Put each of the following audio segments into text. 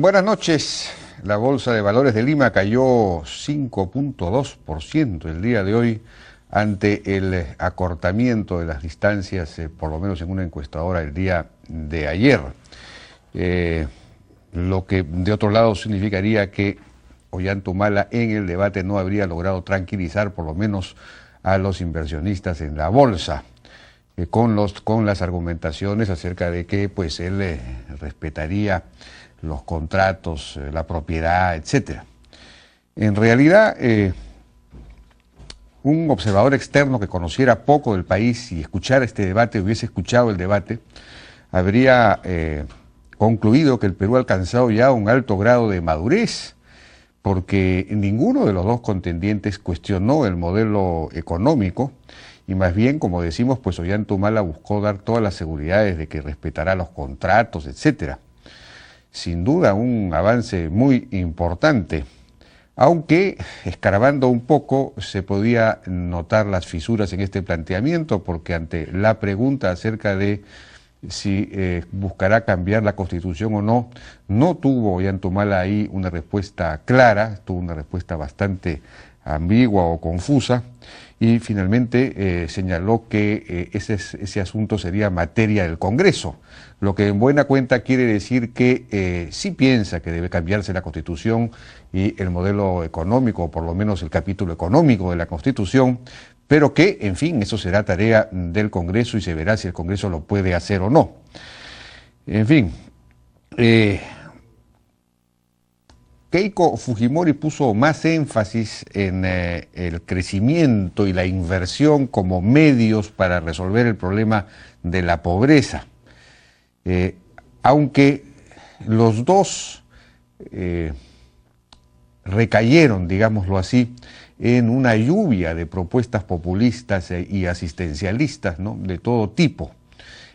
Buenas noches. La Bolsa de Valores de Lima cayó 5.2% el día de hoy ante el acortamiento de las distancias, por lo menos en una encuestadora el día de ayer. Lo que de otro lado significaría que Ollanta en el debate no habría logrado tranquilizar por lo menos a los inversionistas en la bolsa, con las argumentaciones acerca de que pues él respetaría los contratos, la propiedad, etcétera. En realidad, un observador externo que conociera poco del país y escuchara este debate, hubiese escuchado el debate, habría concluido que el Perú ha alcanzado ya un alto grado de madurez, porque ninguno de los dos contendientes cuestionó el modelo económico y más bien, como decimos, pues Ollanta buscó dar todas las seguridades de que respetará los contratos, etcétera. Sin duda un avance muy importante, aunque escarbando un poco se podía notar las fisuras en este planteamiento, porque ante la pregunta acerca de si buscará cambiar la Constitución o no, no tuvo Ollanta ahí una respuesta clara, tuvo una respuesta bastante ambigua o confusa, y finalmente señaló que ese asunto sería materia del Congreso, lo que en buena cuenta quiere decir que sí piensa que debe cambiarse la Constitución y el modelo económico, o por lo menos el capítulo económico de la Constitución, pero que, en fin, eso será tarea del Congreso y se verá si el Congreso lo puede hacer o no. En fin, Keiko Fujimori puso más énfasis en el crecimiento y la inversión como medios para resolver el problema de la pobreza. Aunque los dos recayeron, digámoslo así, en una lluvia de propuestas populistas y asistencialistas, ¿no?, de todo tipo.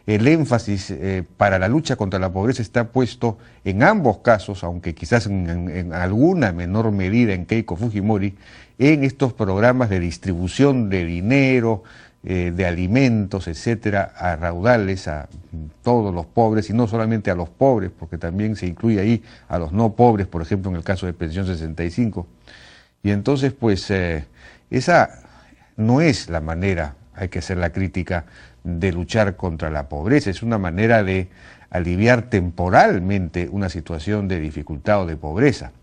El énfasis para la lucha contra la pobreza está puesto en ambos casos, aunque quizás en alguna menor medida en Keiko Fujimori, en estos programas de distribución de dinero, de alimentos, etcétera, a raudales a todos los pobres, y no solamente a los pobres, porque también se incluye ahí a los no pobres, por ejemplo, en el caso de Pensión 65. Y entonces, pues, esa no es la manera, hay que hacer la crítica, de luchar contra la pobreza. Es una manera de aliviar temporalmente una situación de dificultad o de pobreza.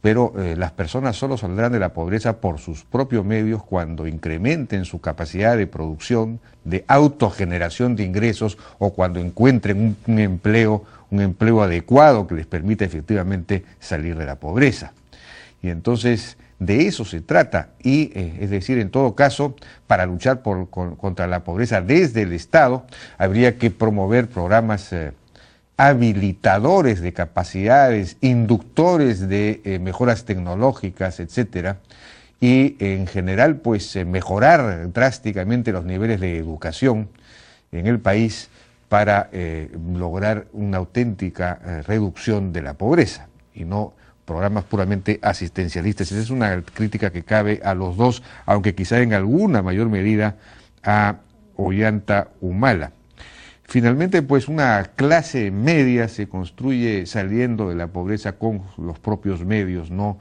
Pero las personas solo saldrán de la pobreza por sus propios medios cuando incrementen su capacidad de producción, de autogeneración de ingresos, o cuando encuentren un empleo adecuado que les permita efectivamente salir de la pobreza. Y entonces de eso se trata, y es decir, en todo caso, para luchar contra la pobreza desde el Estado, habría que promover programas habilitadores de capacidades, inductores de mejoras tecnológicas, etcétera, y en general, pues, mejorar drásticamente los niveles de educación en el país para lograr una auténtica reducción de la pobreza, y no programas puramente asistencialistas. Esa es una crítica que cabe a los dos, aunque quizá en alguna mayor medida a Ollanta Humala. Finalmente, pues, una clase media se construye saliendo de la pobreza con los propios medios, no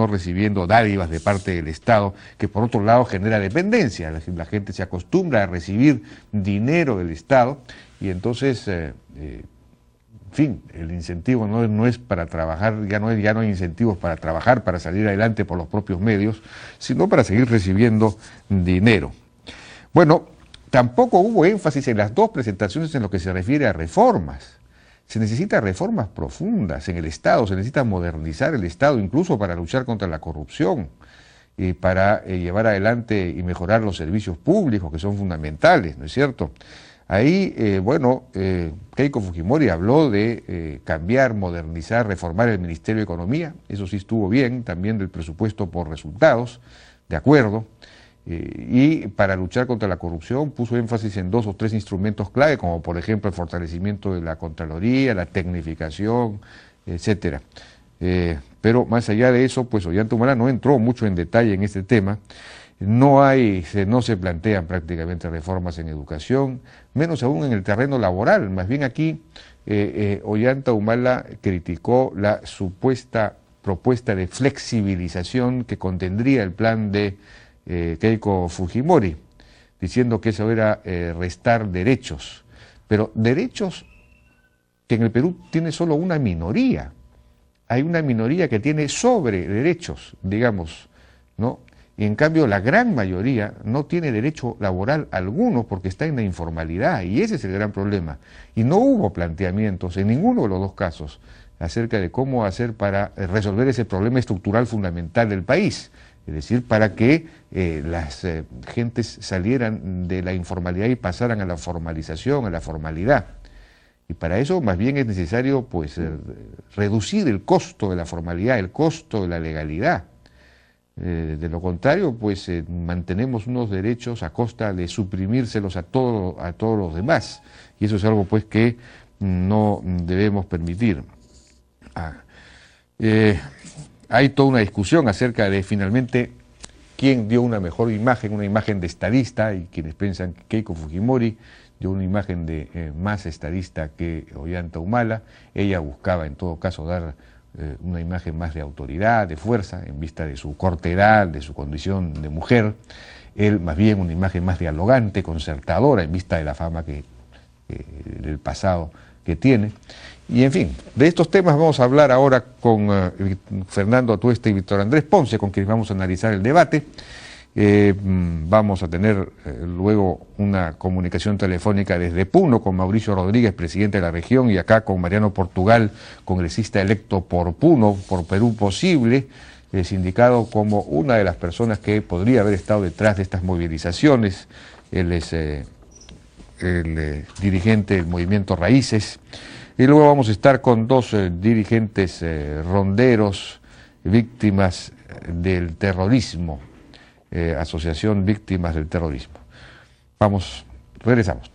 recibiendo dádivas de parte del Estado, que por otro lado genera dependencia. La gente se acostumbra a recibir dinero del Estado y entonces en fin, el incentivo no es para trabajar, ya no hay incentivos para trabajar, para salir adelante por los propios medios, sino para seguir recibiendo dinero. Bueno, tampoco hubo énfasis en las dos presentaciones en lo que se refiere a reformas. Se necesitan reformas profundas en el Estado, se necesita modernizar el Estado, incluso para luchar contra la corrupción y para llevar adelante y mejorar los servicios públicos, que son fundamentales, ¿no es cierto? Ahí, Keiko Fujimori habló de cambiar, modernizar, reformar el Ministerio de Economía, eso sí estuvo bien, también del presupuesto por resultados, de acuerdo, y para luchar contra la corrupción puso énfasis en 2 o 3 instrumentos clave, como por ejemplo el fortalecimiento de la Contraloría, la tecnificación, etcétera. Pero más allá de eso, pues Ollanta no entró mucho en detalle en este tema. no se plantean prácticamente reformas en educación, menos aún en el terreno laboral. Más bien aquí Ollanta Humala criticó la supuesta propuesta de flexibilización que contendría el plan de Keiko Fujimori, diciendo que eso era restar derechos, pero derechos que en el Perú tiene solo una minoría. Hay una minoría que tiene sobre derechos, digamos, ¿no? Y en cambio la gran mayoría no tiene derecho laboral alguno porque está en la informalidad, y ese es el gran problema. Y no hubo planteamientos en ninguno de los dos casos acerca de cómo hacer para resolver ese problema estructural fundamental del país, es decir, para que las gentes salieran de la informalidad y pasaran a la formalización, a la formalidad. Y para eso más bien es necesario pues reducir el costo de la formalidad, el costo de la legalidad. De lo contrario, pues mantenemos unos derechos a costa de suprimírselos a todos los demás. Y eso es algo pues que no debemos permitir. Hay toda una discusión acerca de finalmente quién dio una mejor imagen, una imagen de estadista, y quienes piensan que Keiko Fujimori dio una imagen de más estadista que Ollanta Humala. Ella buscaba en todo caso dar una imagen más de autoridad, de fuerza, en vista de su corta edad, de su condición de mujer. Él más bien una imagen más dialogante, concertadora, en vista de la fama del pasado que tiene. Y en fin, de estos temas vamos a hablar ahora con Fernando Atuesta y Víctor Andrés Ponce, con quienes vamos a analizar el debate. Vamos a tener luego una comunicación telefónica desde Puno con Mauricio Rodríguez, presidente de la región, y acá con Mariano Portugal, congresista electo por Puno, por Perú Posible, sindicado como una de las personas que podría haber estado detrás de estas movilizaciones. Él es el dirigente del movimiento Raíces. Y luego vamos a estar con dos dirigentes ronderos, víctimas del terrorismo, Asociación Víctimas del Terrorismo. Regresamos.